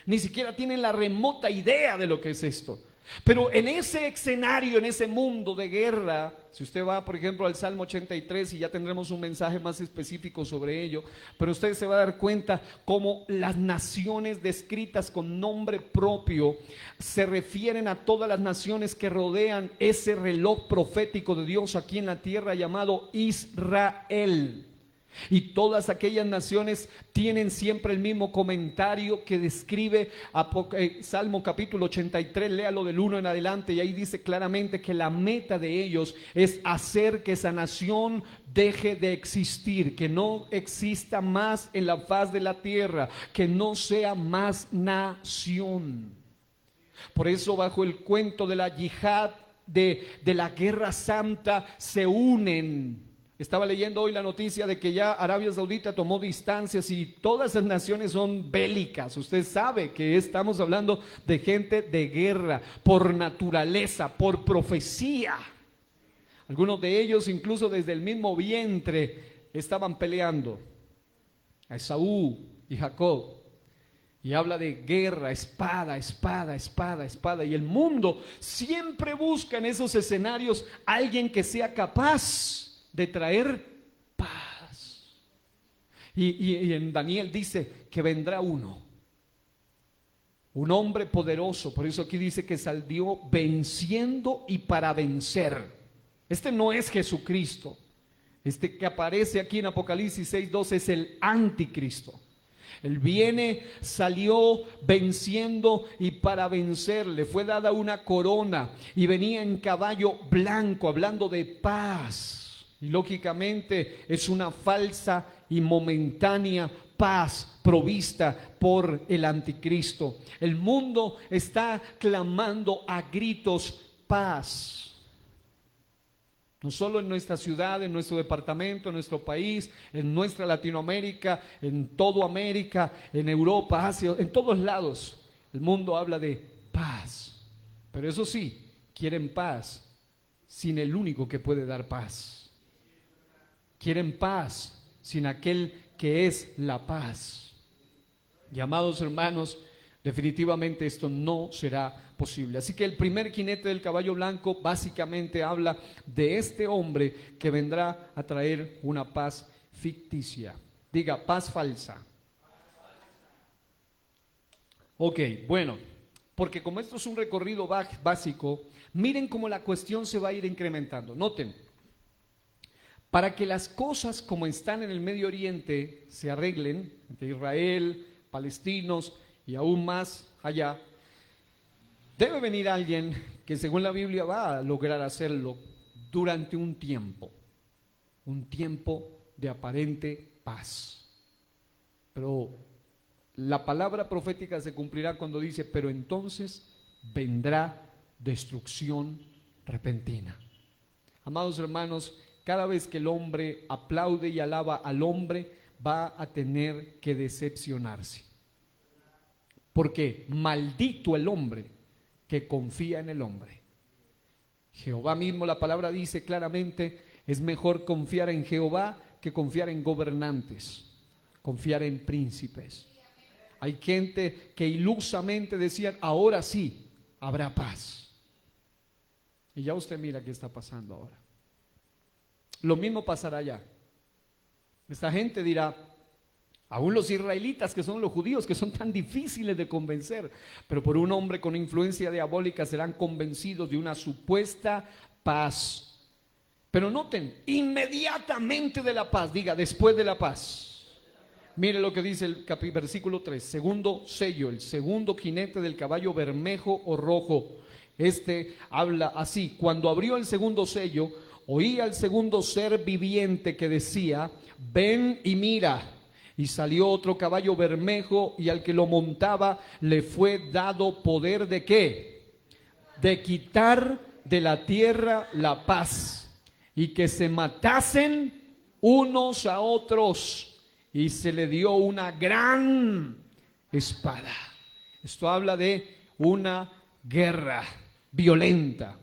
Ni siquiera tienen la remota idea de lo que es esto. Pero en ese escenario, en ese mundo de guerra, si usted va por ejemplo al Salmo 83, y ya tendremos un mensaje más específico sobre ello, pero usted se va a dar cuenta cómo las naciones descritas con nombre propio se refieren a todas las naciones que rodean ese reloj profético de Dios aquí en la tierra llamado Israel. Y todas aquellas naciones tienen siempre el mismo comentario que describe Salmo capítulo 83, léalo del 1 en adelante, y ahí dice claramente que la meta de ellos es hacer que esa nación deje de existir, que no exista más en la faz de la tierra, que no sea más nación. Por eso, bajo el cuento de la yihad, de la guerra santa, se unen. Estaba leyendo hoy la noticia de que ya Arabia Saudita tomó distancias y todas esas naciones son bélicas. Usted sabe que estamos hablando de gente de guerra por naturaleza, por profecía. Algunos de ellos incluso desde el mismo vientre estaban peleando. A Esaú y Jacob. Y habla de guerra, espada, espada, espada, espada. Y el mundo siempre busca en esos escenarios a alguien que sea capaz de traer paz. Y en Daniel dice que vendrá uno, un hombre poderoso. Por eso aquí dice que salió venciendo y para vencer. Este no es Jesucristo. Este que aparece aquí en Apocalipsis 6:12 es el anticristo. Él viene, salió venciendo y para vencer le fue dada una corona y venía en caballo blanco, hablando de paz. Y lógicamente es una falsa y momentánea paz provista por el anticristo. El mundo está clamando a gritos paz. No solo en nuestra ciudad, en nuestro departamento, en nuestro país, en nuestra Latinoamérica, en toda América, en Europa, Asia, en todos lados. El mundo habla de paz. Pero eso sí, quieren paz sin el único que puede dar paz. Quieren paz sin aquel que es la paz. Y amados hermanos, definitivamente esto no será posible. Así que el primer jinete del caballo blanco básicamente habla de este hombre que vendrá a traer una paz ficticia. Diga, paz falsa. Ok, bueno, porque como esto es un recorrido básico, miren cómo la cuestión se va a ir incrementando. Noten, para que las cosas como están en el Medio Oriente se arreglen, entre Israel, palestinos y aún más allá, debe venir alguien que según la Biblia va a lograr hacerlo durante un tiempo de aparente paz. Pero la palabra profética se cumplirá cuando dice, pero entonces vendrá destrucción repentina. Amados hermanos, cada vez que el hombre aplaude y alaba al hombre, va a tener que decepcionarse. Porque maldito el hombre que confía en el hombre. Jehová mismo, la palabra dice claramente, es mejor confiar en Jehová que confiar en gobernantes, confiar en príncipes. Hay gente que ilusamente decían, ahora sí, habrá paz. Y ya usted mira qué está pasando ahora. Lo mismo pasará allá. Esta gente dirá, aún los israelitas, que son los judíos, que son tan difíciles de convencer, pero por un hombre con influencia diabólica serán convencidos de una supuesta paz. Pero noten, inmediatamente de la paz, diga, después de la paz. Mire lo que dice el versículo 3, segundo sello, el segundo jinete del caballo bermejo o rojo. Este habla así, cuando abrió el segundo sello, oí al segundo ser viviente que decía, ven y mira. Y salió otro caballo bermejo y al que lo montaba le fue dado poder ¿de qué? De quitar de la tierra la paz y que se matasen unos a otros y se le dio una gran espada. Esto habla de una guerra violenta.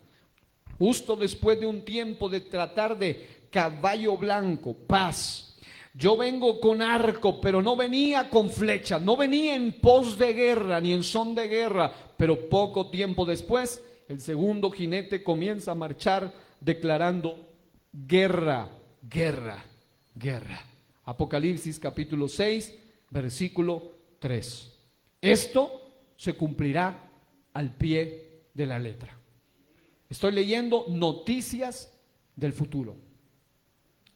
Justo después de un tiempo de tratar de caballo blanco, paz. Yo vengo con arco, pero no venía con flecha, no venía en pos de guerra, ni en son de guerra. Pero poco tiempo después, el segundo jinete comienza a marchar declarando guerra, guerra, guerra. Apocalipsis capítulo 6, versículo 3. Esto se cumplirá al pie de la letra. Estoy leyendo noticias del futuro.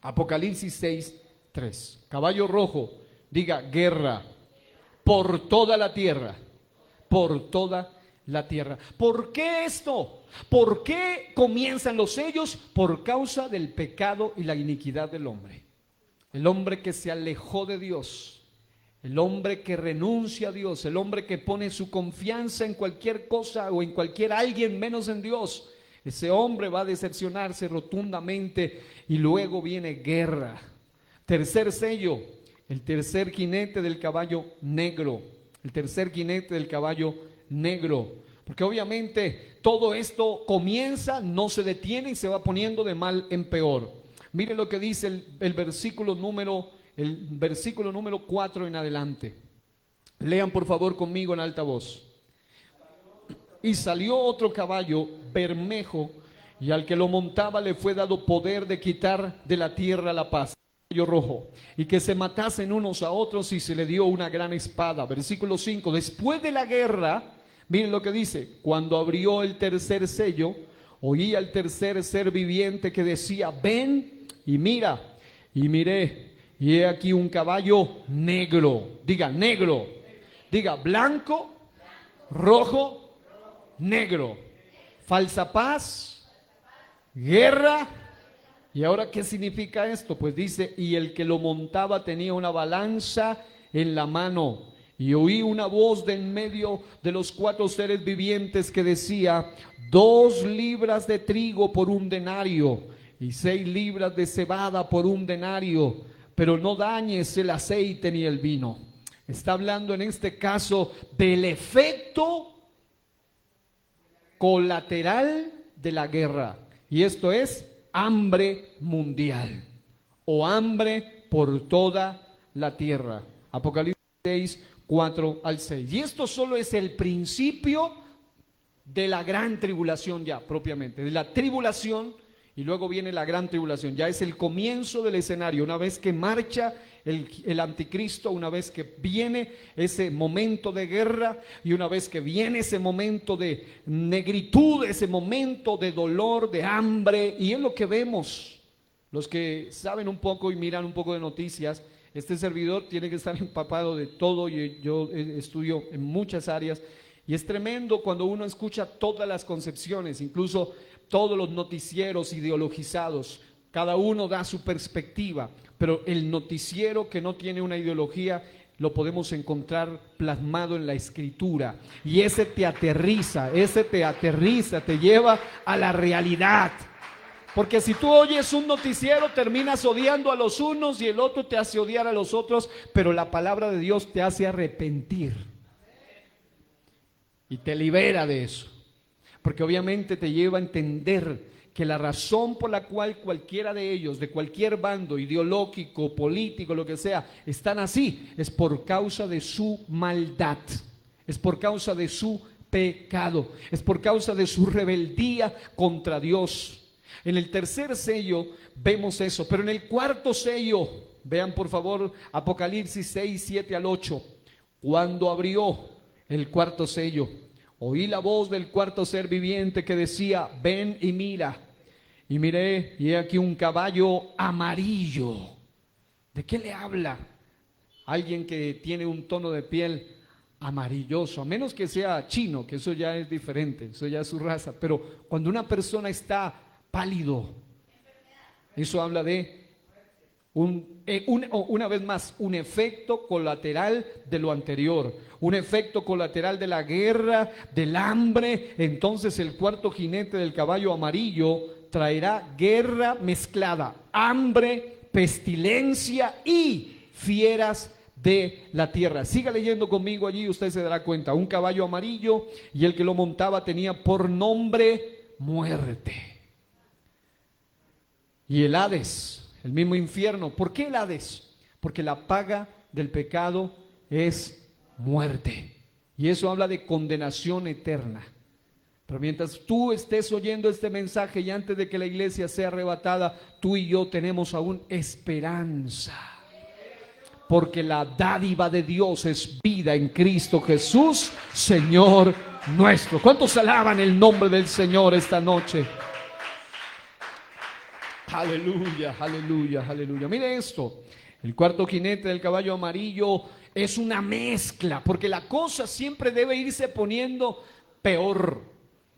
Apocalipsis 6, 3. Caballo rojo, diga guerra por toda la tierra, por toda la tierra. ¿Por qué esto? ¿Por qué comienzan los sellos? Por causa del pecado y la iniquidad del hombre. El hombre que se alejó de Dios, el hombre que renuncia a Dios, el hombre que pone su confianza en cualquier cosa o en cualquier alguien menos en Dios. Ese hombre va a decepcionarse rotundamente y luego viene guerra. Tercer sello, el tercer jinete del caballo negro. El tercer jinete del caballo negro. Porque obviamente todo esto comienza, no se detiene y se va poniendo de mal en peor. Mire lo que dice el versículo número 4 en adelante. Lean por favor conmigo en alta voz. Y salió otro caballo bermejo, y al que lo montaba le fue dado poder de quitar de la tierra la paz. Caballo rojo, y que se matasen unos a otros, y se le dio una gran espada. Versículo 5. Después de la guerra, miren lo que dice: cuando abrió el tercer sello, oí al tercer ser viviente que decía: ven y mira. Y miré, y he aquí un caballo negro. Diga negro. Diga blanco, rojo, negro. Falsa paz, guerra. ¿Y ahora qué significa esto? Pues dice, y el que lo montaba tenía una balanza en la mano. Y oí una voz de en medio de los 4 seres vivientes que decía: 2 libras de trigo por 1 denario, y 6 libras de cebada por 1 denario, pero no dañes el aceite ni el vino. Está hablando en este caso del efecto colateral de la guerra. Y esto es hambre mundial o hambre por toda la tierra. Apocalipsis 6, 4 al 6. Y esto solo es el principio de la gran tribulación ya propiamente, de la tribulación, y luego viene la gran tribulación. Ya es el comienzo del escenario, una vez que marcha el anticristo, una vez que viene ese momento de guerra y una vez que viene ese momento de negritud, ese momento de dolor, de hambre. Y es lo que vemos. Los que saben un poco y miran un poco de noticias, este servidor tiene que estar empapado de todo. Y yo estudio en muchas áreas y es tremendo cuando uno escucha todas las concepciones, incluso todos los noticieros ideologizados. Cada uno da su perspectiva, pero el noticiero que no tiene una ideología lo podemos encontrar plasmado en la escritura, y ese te aterriza, te lleva a la realidad. Porque si tú oyes un noticiero, terminas odiando a los unos y el otro te hace odiar a los otros, pero la palabra de Dios te hace arrepentir y te libera de eso, porque obviamente te lleva a entender que la razón por la cual cualquiera de ellos, de cualquier bando ideológico, político, lo que sea, están así, es por causa de su maldad, es por causa de su pecado, es por causa de su rebeldía contra Dios. En el tercer sello vemos eso, pero en el cuarto sello, vean por favor Apocalipsis 6, 7 al 8, cuando abrió el cuarto sello, oí la voz del cuarto ser viviente que decía: ven y mira. Y miré, y he aquí un caballo amarillo. ¿De qué le habla? Alguien que tiene un tono de piel amarilloso, a menos que sea chino, que eso ya es diferente, eso ya es su raza. Pero cuando una persona está pálido, eso habla de una vez más, un efecto colateral de lo anterior, un efecto colateral de la guerra, del hambre. Entonces el cuarto jinete del caballo amarillo traerá guerra mezclada, hambre, pestilencia y fieras de la tierra. Siga leyendo conmigo allí, usted se dará cuenta. Un caballo amarillo, y el que lo montaba tenía por nombre muerte. Y el Hades, el mismo infierno. ¿Por qué el Hades? Porque la paga del pecado es muerte. Y eso habla de condenación eterna. Pero mientras tú estés oyendo este mensaje y antes de que la iglesia sea arrebatada, tú y yo tenemos aún esperanza. Porque la dádiva de Dios es vida en Cristo Jesús, Señor nuestro. ¿Cuántos alaban el nombre del Señor esta noche? Aleluya, aleluya, aleluya. Mire esto, el cuarto jinete del caballo amarillo es una mezcla, porque la cosa siempre debe irse poniendo peor.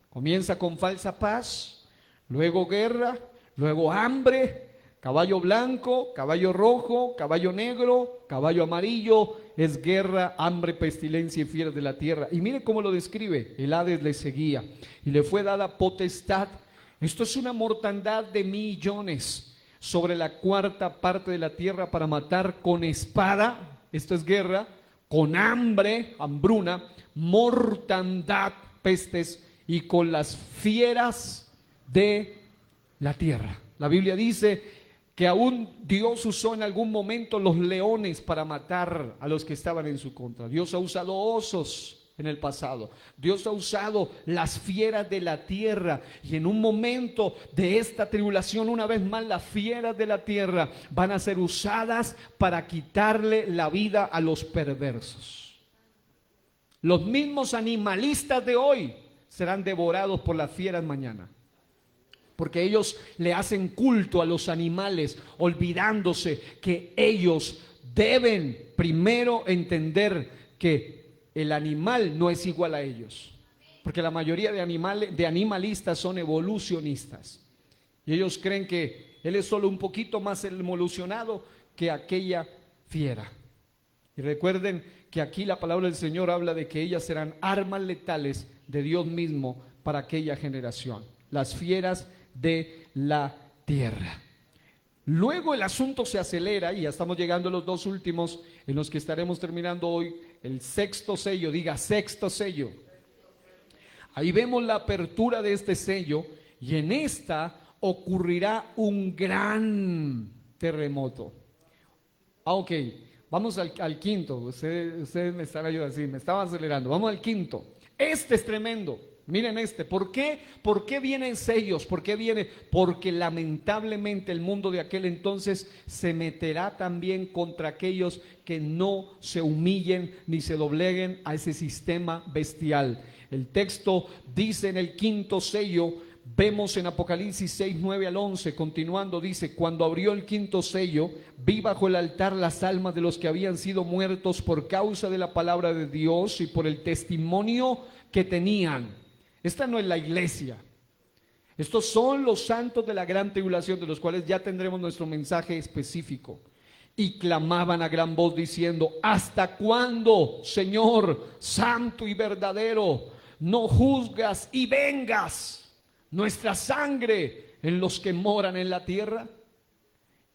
Comienza con falsa paz, luego guerra, luego hambre, caballo blanco, caballo rojo, caballo negro, caballo amarillo, es guerra, hambre, pestilencia y fieras de la tierra. Y mire cómo lo describe, el Hades le seguía y le fue dada potestad. Esto es una mortandad de millones sobre la cuarta parte de la tierra para matar con espada, esto es guerra, con hambre, hambruna, mortandad, pestes, y con las fieras de la tierra. La Biblia dice que aún Dios usó en algún momento los leones para matar a los que estaban en su contra. Dios ha usado osos en el pasado. Dios ha usado las fieras de la tierra, y en un momento de esta tribulación, una vez más, las fieras de la tierra van a ser usadas para quitarle la vida a los perversos. Los mismos animalistas de hoy serán devorados por las fieras mañana. porque ellos le hacen culto a los animales, olvidándose que ellos deben primero entender que el animal no es igual a ellos, porque la mayoría de animalistas son evolucionistas y ellos creen que él es solo un poquito más evolucionado que aquella fiera. Y recuerden que aquí la palabra del Señor habla de que ellas serán armas letales de Dios mismo para aquella generación, las fieras de la tierra. Luego el asunto se acelera y ya estamos llegando a los dos últimos en los que estaremos terminando hoy. El sexto sello, diga sexto sello. Ahí vemos la apertura de este sello y en esta ocurrirá un gran terremoto. Ok, vamos al quinto. Ustedes me están ayudando, sí, me estaban acelerando. Vamos al quinto. Este es tremendo. Miren este, ¿por qué? ¿Por qué vienen sellos? ¿Por qué viene? Porque lamentablemente el mundo de aquel entonces se meterá también contra aquellos que no se humillen ni se dobleguen a ese sistema bestial. El texto dice en el quinto sello, vemos en Apocalipsis 6, 9 al 11, continuando, dice: cuando abrió el quinto sello, vi bajo el altar las almas de los que habían sido muertos por causa de la palabra de Dios y por el testimonio que tenían. Esta no es la iglesia. Estos son los santos de la gran tribulación, de los cuales ya tendremos nuestro mensaje específico. Y clamaban a gran voz diciendo: ¿hasta cuándo, Señor, santo y verdadero, no juzgas y vengas nuestra sangre en los que moran en la tierra?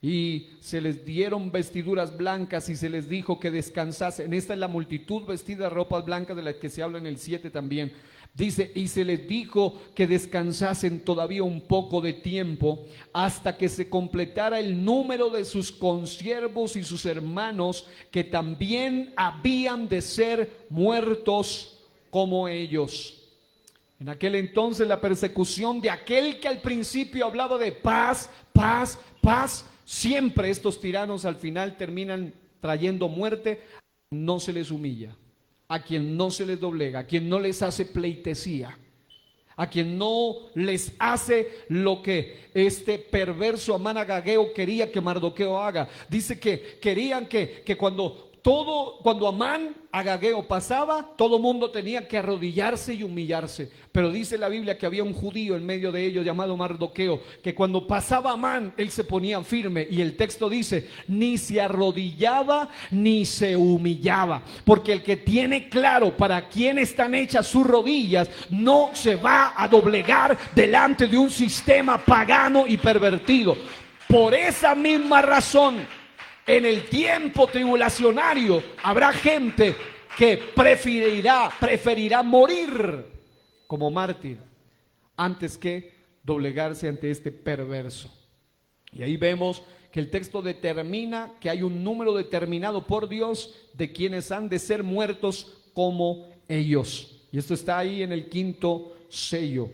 Y se les dieron vestiduras blancas y se les dijo que descansasen. Esta es la multitud vestida de ropas blancas de la que se habla en el 7 también. Dice, y se les dijo que descansasen todavía un poco de tiempo hasta que se completara el número de sus consiervos y sus hermanos, que también habían de ser muertos como ellos. En aquel entonces la persecución de aquel que al principio hablaba de paz, paz, paz, siempre estos tiranos al final terminan trayendo muerte. No se les humilla, a quien no se les doblega, a quien no les hace pleitesía, a quien no les hace lo que este perverso Amán Agageo quería que Mardoqueo haga. Dice que querían que cuando Amán Agageo pasaba, todo mundo tenía que arrodillarse y humillarse. Pero dice la Biblia que había un judío en medio de ellos llamado Mardoqueo, que cuando pasaba Amán, él se ponía firme. Y el texto dice, ni se arrodillaba ni se humillaba. Porque el que tiene claro para quién están hechas sus rodillas, no se va a doblegar delante de un sistema pagano y pervertido. Por esa misma razón, en el tiempo tribulacionario habrá gente que preferirá morir como mártir antes que doblegarse ante este perverso. Y ahí vemos que el texto determina que hay un número determinado por Dios de quienes han de ser muertos como ellos. Y esto está ahí en el quinto sello.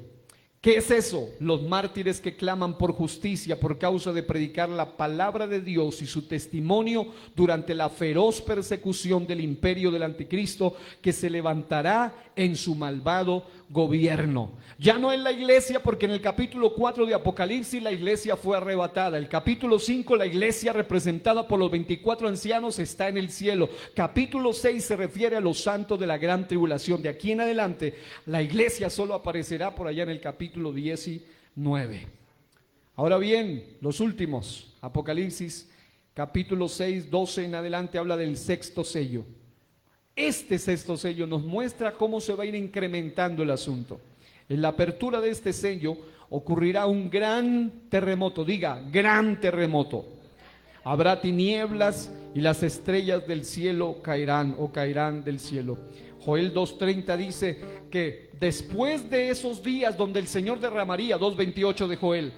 ¿Qué es eso? Los mártires que claman por justicia por causa de predicar la palabra de Dios y su testimonio durante la feroz persecución del imperio del anticristo que se levantará en su malvado gobierno. Ya no es la iglesia, porque en el capítulo 4 de Apocalipsis la iglesia fue arrebatada. El capítulo 5, la iglesia representada por los 24 ancianos está en el cielo. Capítulo 6 se refiere a los santos de la gran tribulación. De aquí en adelante la iglesia solo aparecerá por allá en el capítulo 19. Ahora bien, los últimos, Apocalipsis capítulo 6, 12 en adelante habla del sexto sello. Este sexto sello nos muestra cómo se va a ir incrementando el asunto. En la apertura de este sello ocurrirá un gran terremoto, diga, gran terremoto. Habrá tinieblas y las estrellas del cielo caerán o caerán del cielo. Joel 2:30 dice que después de esos días donde el Señor derramaría, 2:28 de Joel,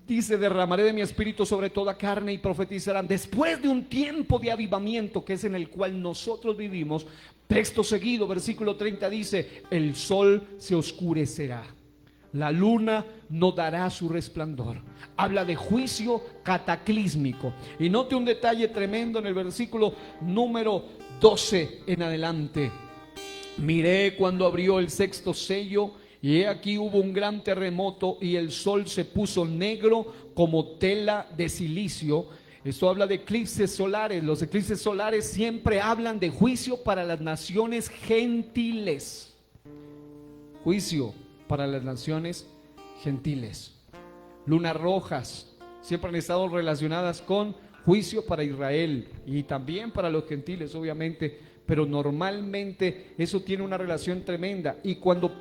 dice, derramaré de mi espíritu sobre toda carne y profetizarán. Después de un tiempo de avivamiento, que es en el cual nosotros vivimos, texto seguido, versículo 30 dice, el sol se oscurecerá, la luna no dará su resplandor. Habla de juicio cataclísmico. Y note un detalle tremendo en el versículo número 12 en adelante. Miré cuando abrió el sexto sello Y he aquí hubo un gran terremoto y el sol se puso negro como tela de silicio. Esto habla de eclipses solares. Los eclipses solares siempre hablan de juicio para las naciones gentiles. Juicio para las naciones gentiles. Lunas rojas siempre han estado relacionadas con juicio para Israel y también para los gentiles, obviamente, pero normalmente eso tiene una relación tremenda. Y cuando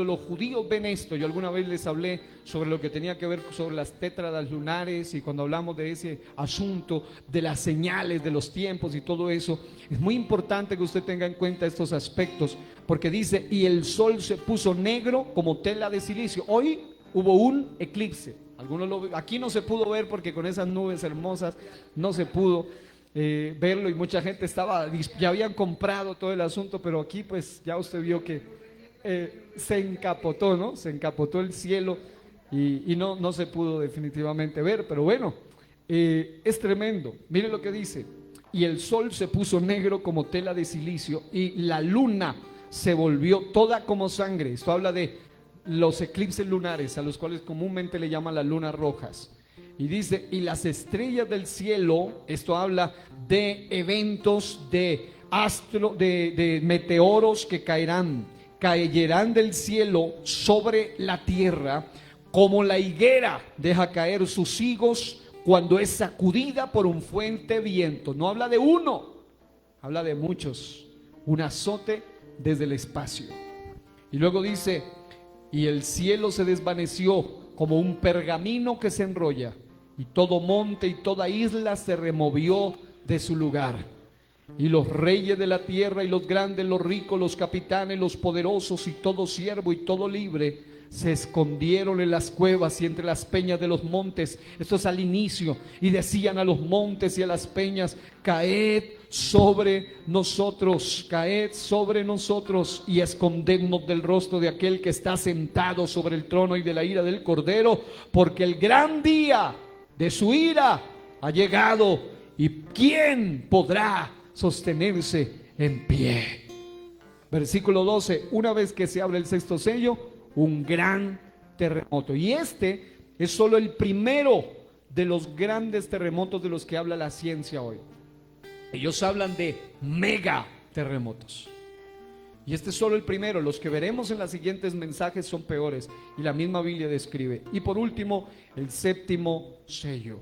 los judíos ven esto, yo alguna vez les hablé sobre lo que tenía que ver sobre las tétradas lunares, y cuando hablamos de ese asunto de las señales de los tiempos y todo eso, es muy importante que usted tenga en cuenta estos aspectos, porque dice, y el sol se puso negro como tela de silicio. Hoy hubo un eclipse. Aquí no se pudo ver porque con esas nubes hermosas no se pudo verlo, y mucha gente ya habían comprado todo el asunto, pero aquí pues ya usted vio que se encapotó, ¿no? Se encapotó el cielo y no se pudo definitivamente ver, pero bueno, es tremendo. Mire lo que dice, y el sol se puso negro como tela de silicio y la luna se volvió toda como sangre. Esto habla de los eclipses lunares, a los cuales comúnmente le llaman las lunas rojas. Y dice, y las estrellas del cielo, esto habla de eventos de meteoros que caerán del cielo sobre la tierra, como la higuera deja caer sus higos cuando es sacudida por un fuerte viento. No habla de uno, habla de muchos, un azote desde el espacio. Y luego dice, y el cielo se desvaneció como un pergamino que se enrolla, y todo monte y toda isla se removió de su lugar. Y los reyes de la tierra y los grandes, los ricos, los capitanes, los poderosos y todo siervo y todo libre se escondieron en las cuevas y entre las peñas de los montes. Esto es al inicio. Y decían a los montes y a las peñas, caed sobre nosotros y escondednos del rostro de aquel que está sentado sobre el trono y de la ira del Cordero, porque el gran día de su ira ha llegado, y ¿quién podrá sostenerse en pie? Versículo 12, una vez que se abre el sexto sello, un gran terremoto. Y este es solo el primero de los grandes terremotos de los que habla la ciencia hoy. Ellos hablan de mega terremotos. Y este es solo el primero. Los que veremos en los siguientes mensajes son peores, y la misma Biblia describe. Y por último, el séptimo sello.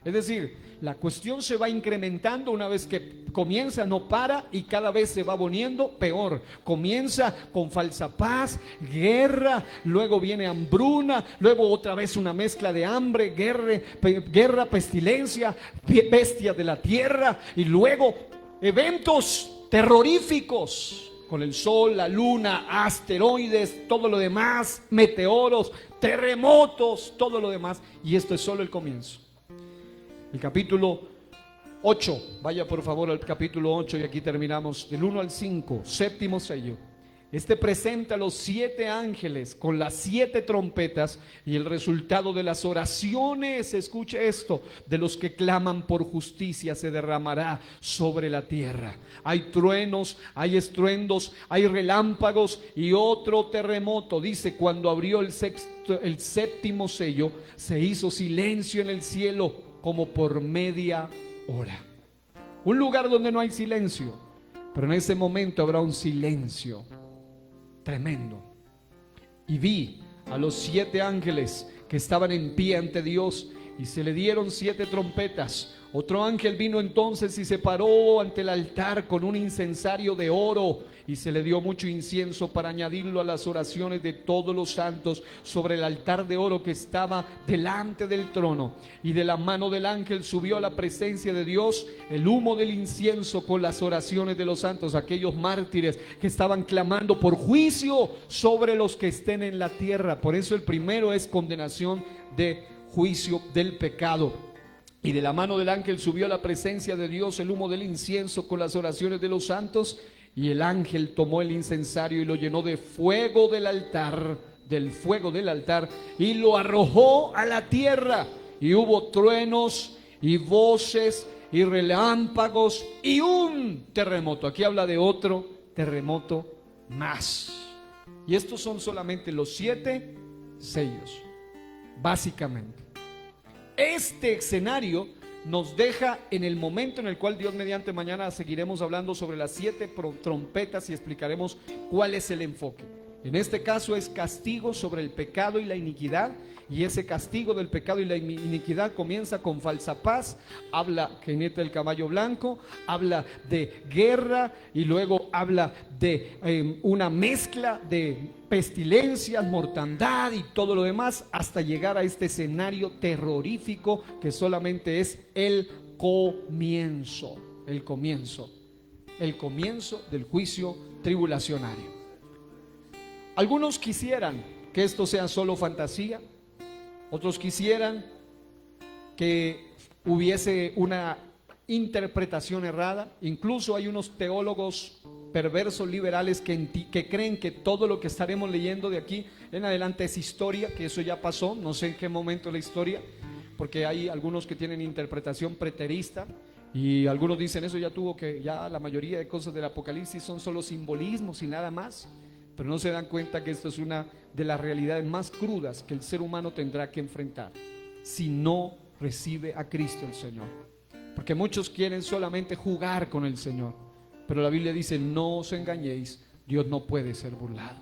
Es decir, la cuestión se va incrementando. Una vez que comienza, no para, y cada vez se va poniendo peor. Comienza con falsa paz, guerra, luego viene hambruna, luego otra vez una mezcla de hambre, guerra, pestilencia, bestias de la tierra, y luego eventos terroríficos con el sol, la luna, asteroides, todo lo demás, meteoros, terremotos, todo lo demás. Y esto es solo el comienzo. El capítulo 8, vaya por favor al capítulo 8 y aquí terminamos, del 1 al 5, séptimo sello. Este presenta a los 7 ángeles con las 7 trompetas, y el resultado de las oraciones, escuche esto, de los que claman por justicia se derramará sobre la tierra. Hay truenos, hay estruendos, hay relámpagos y otro terremoto. Dice, cuando abrió el séptimo sello, se hizo silencio en el cielo como por media hora. Un lugar donde no hay silencio, pero en ese momento habrá un silencio tremendo. Y vi a los 7 ángeles que estaban en pie ante Dios, y se le dieron 7 trompetas. Otro ángel vino entonces y se paró ante el altar con un incensario de oro, y se le dio mucho incienso para añadirlo a las oraciones de todos los santos sobre el altar de oro que estaba delante del trono. Y de la mano del ángel subió a la presencia de Dios el humo del incienso con las oraciones de los santos, aquellos mártires que estaban clamando por juicio sobre los que estén en la tierra. Por eso el primero es condenación de juicio del pecado. Y de la mano del ángel subió a la presencia de Dios el humo del incienso con las oraciones de los santos. Y el ángel tomó el incensario y lo llenó de fuego del altar, y lo arrojó a la tierra. Y hubo truenos y voces y relámpagos y un terremoto. Aquí habla de otro terremoto más. Y estos son solamente los 7 sellos, básicamente. Este escenario nos deja en el momento en el cual Dios mediante mañana seguiremos hablando sobre las 7 trompetas y explicaremos cuál es el enfoque. En este caso es castigo sobre el pecado y la iniquidad, y ese castigo del pecado y la iniquidad comienza con falsa paz, habla jinete del caballo blanco, habla de guerra y luego habla de una mezcla de pestilencias, mortandad y todo lo demás, hasta llegar a este escenario terrorífico que solamente es el comienzo del juicio tribulacionario. Algunos quisieran que esto sea solo fantasía, otros quisieran que hubiese una interpretación errada. Incluso hay unos teólogos perversos liberales que creen que todo lo que estaremos leyendo de aquí en adelante es historia, que eso ya pasó, no sé en qué momento de la historia, porque hay algunos que tienen interpretación preterista y algunos dicen eso ya la mayoría de cosas del Apocalipsis son solo simbolismos y nada más. Pero no se dan cuenta que esto es una de las realidades más crudas que el ser humano tendrá que enfrentar si no recibe a Cristo el Señor. Porque muchos quieren solamente jugar con el Señor, pero la Biblia dice: no os engañéis, Dios no puede ser burlado.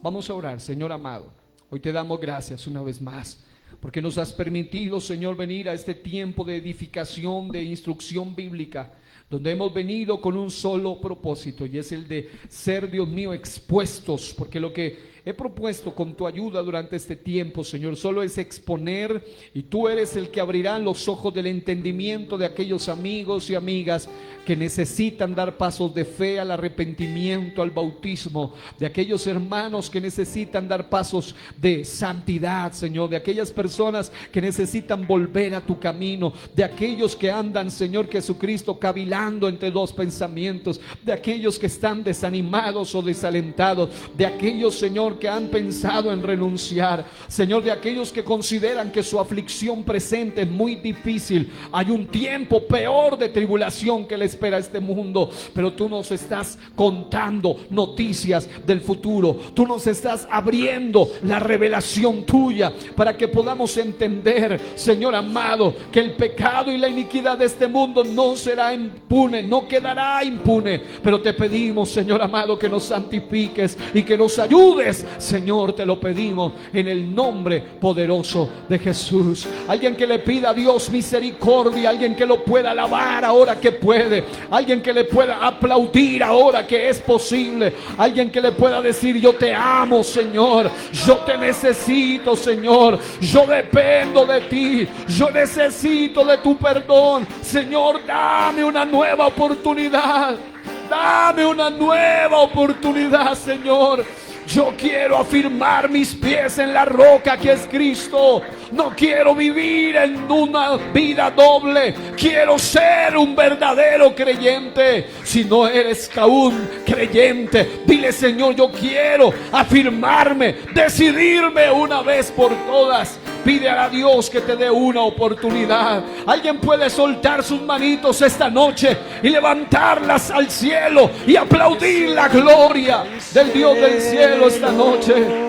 Vamos a orar. Señor amado, hoy te damos gracias una vez más, porque nos has permitido, Señor, venir a este tiempo de edificación, de instrucción bíblica, donde hemos venido con un solo propósito, y es el de ser, Dios mío, expuestos, porque lo que he propuesto con tu ayuda durante este tiempo, Señor, solo es exponer, y tú eres el que abrirá los ojos del entendimiento de aquellos amigos y amigas que necesitan dar pasos de fe al arrepentimiento, al bautismo, de aquellos hermanos que necesitan dar pasos de santidad, Señor, de aquellas personas que necesitan volver a tu camino, de aquellos que andan, Señor Jesucristo, cavilando entre dos pensamientos, de aquellos que están desanimados o desalentados, de aquellos, Señor, que han pensado en renunciar, Señor, de aquellos que consideran que su aflicción presente es muy difícil. Hay un tiempo peor de tribulación que les espera este mundo, pero tú nos estás contando noticias del futuro. Tú nos estás abriendo la revelación tuya para que podamos entender, Señor amado, que el pecado y la iniquidad de este mundo no será impune, no quedará impune. Pero te pedimos, Señor amado, que nos santifiques y que nos ayudes, Señor, te lo pedimos en el nombre poderoso de Jesús. Alguien que le pida a Dios misericordia, alguien que lo pueda alabar ahora que puede, alguien que le pueda aplaudir ahora que es posible, alguien que le pueda decir: yo te amo, Señor, yo te necesito, Señor, yo dependo de ti, yo necesito de tu perdón, Señor, dame una nueva oportunidad, dame una nueva oportunidad, Señor. Yo quiero afirmar mis pies en la roca que es Cristo. No quiero vivir en una vida doble. Quiero ser un verdadero creyente. Si no eres aún creyente, dile: Señor, yo quiero afirmarme, decidirme una vez por todas. Pide a Dios que te dé una oportunidad. Alguien puede soltar sus manitos esta noche y levantarlas al cielo y aplaudir la gloria del Dios del cielo esta noche.